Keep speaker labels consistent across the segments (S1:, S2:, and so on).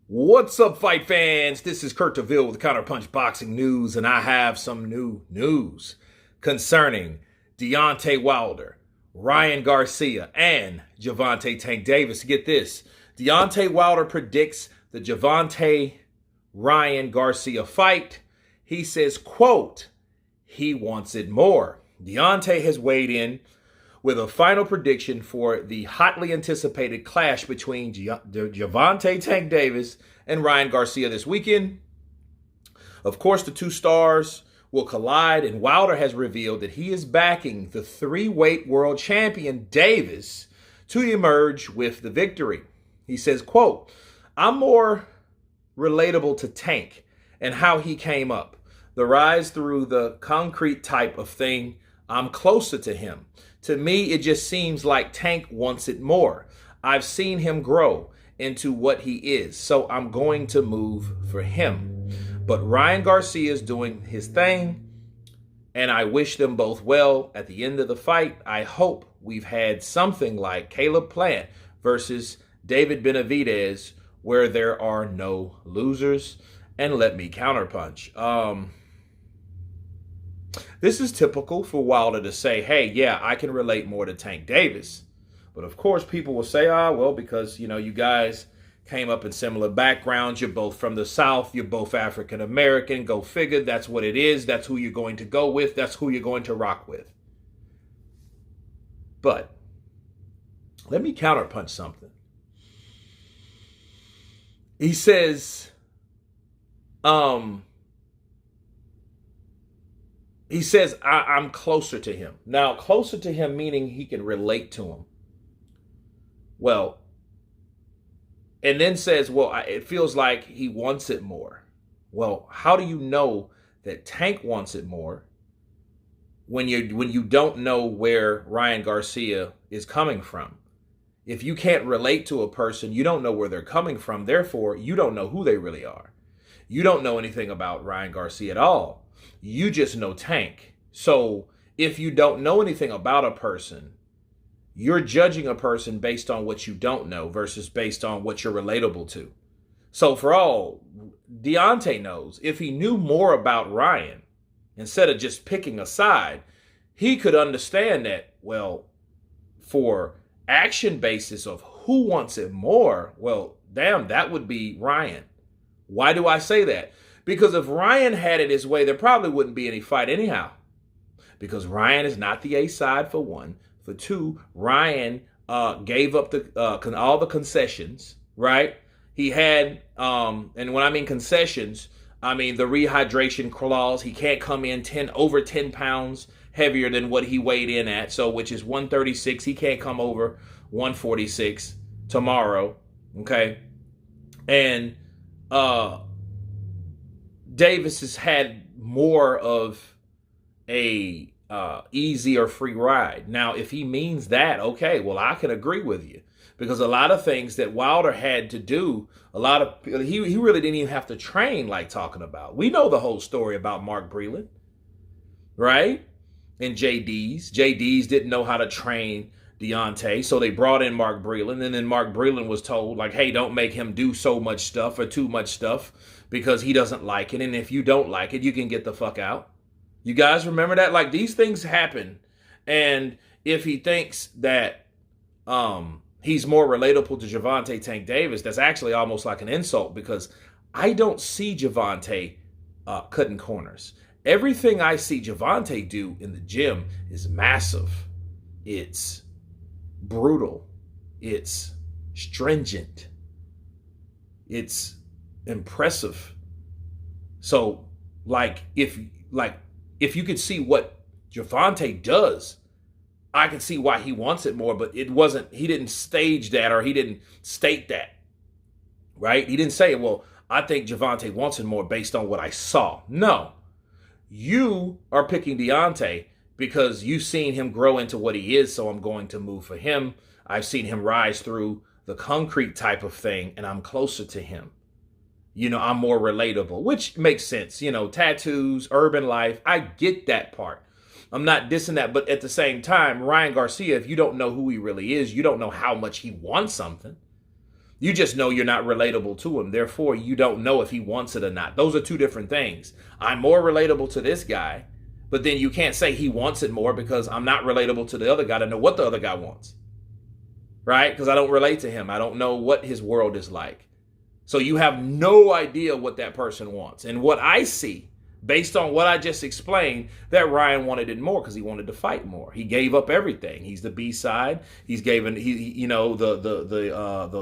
S1: What's up, fight fans? This is Kurt DeVille with Counterpunch Boxing News, and I have some new news concerning Deontay Wilder, Ryan Garcia, and Gervonta Tank Davis. Get this. Deontay Wilder predicts the Gervonta Ryan Garcia fight. He says, quote, he wants it more. Deontay has weighed in with a final prediction for the hotly anticipated clash between Gervonta Tank Davis and Ryan Garcia this weekend. Of course, the two stars will collide, and Wilder has revealed that he is backing the three-weight world champion Davis to emerge with the victory. He says, quote, I'm more relatable to Tank and how he came up. The rise through the concrete type of thing, I'm closer to him. To me, it just seems like Tank wants it more. I've seen him grow into what he is, so I'm going to move for him. But Ryan Garcia is doing his thing, and I wish them both well. At the end of the fight, I hope we've had something like Caleb Plant versus David Benavidez, where there are no losers. And let me counterpunch. This is typical for Wilder to say, hey, yeah, I can relate more to Tank Davis. But of course, people will say, well, because, you guys came up in similar backgrounds. You're both from the South. You're both African American. Go figure. That's what it is. That's who you're going to go with. That's who you're going to rock with. But let me counterpunch something. He says, I'm closer to him. Now, closer to him meaning he can relate to him. Well, and then says, well, it feels like he wants it more. Well, how do you know that Tank wants it more when you don't know where Ryan Garcia is coming from? If you can't relate to a person, you don't know where they're coming from. Therefore, you don't know who they really are. You don't know anything about Ryan Garcia at all. You just know Tank. So if you don't know anything about a person, you're judging a person based on what you don't know versus based on what you're relatable to. So for all Deontay knows, if he knew more about Ryan, instead of just picking a side, he could understand that, well, for action basis of who wants it more, well, damn, that would be Ryan. Why do I say that? Because if Ryan had it his way, there probably wouldn't be any fight anyhow. Because Ryan is not the A side, for one. For two, Ryan gave up all the concessions, right? He had, and when I mean concessions, I mean the rehydration clause. He can't come in over 10 pounds heavier than what he weighed in at, so which is 136. He can't come over 146 tomorrow, okay? And Davis has had more of a easy or free ride. Now, if he means that, okay, well, I can agree with you. Because a lot of things that Wilder had to do, he really didn't even have to train like talking about. We know the whole story about Mark Breland, right? And JD's. JD's didn't know how to train Deontay, so they brought in Mark Breland, and then Mark Breland was told, like, hey, don't make him do so much stuff or too much stuff because he doesn't like it, and if you don't like it, you can get the fuck out. You guys remember that? Like, these things happen, and if he thinks that he's more relatable to Gervonta Tank Davis, that's actually almost like an insult, because I don't see Gervonta cutting corners. Everything I see Gervonta do in the gym is massive. It's brutal. It's stringent. It's impressive. So, if you could see what Gervonta does, I can see why he wants it more, but he didn't stage that, or he didn't state that, right? He didn't say, well, I think Gervonta wants it more based on what I saw. No. You are picking Deontay because you've seen him grow into what he is, so I'm going to move for him. I've seen him rise through the concrete type of thing, and I'm closer to him. I'm more relatable, which makes sense. Tattoos, urban life, I get that part. I'm not dissing that, but at the same time, Ryan Garcia, if you don't know who he really is, you don't know how much he wants something. You just know you're not relatable to him. Therefore, you don't know if he wants it or not. Those are two different things. I'm more relatable to this guy, but then you can't say he wants it more because I'm not relatable to the other guy to know what the other guy wants. Right? Because I don't relate to him. I don't know what his world is like. So you have no idea what that person wants. And what I see, based on what I just explained, that Ryan wanted it more because he wanted to fight more. He gave up everything. He's the B side. He's given the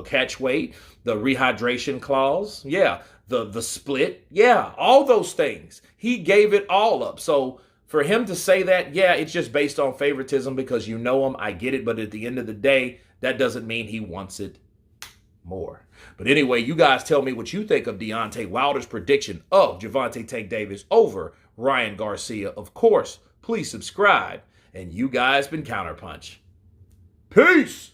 S1: catch weight, the rehydration clause, yeah, the split, yeah, all those things. He gave it all up. So for him to say that, yeah, it's just based on favoritism because you know him. I get it, but at the end of the day, that doesn't mean he wants it more. But anyway, you guys tell me what you think of Deontay Wilder's prediction of Gervonta Tank Davis over Ryan Garcia. Of course, please subscribe. And you guys been Counterpunch. Peace!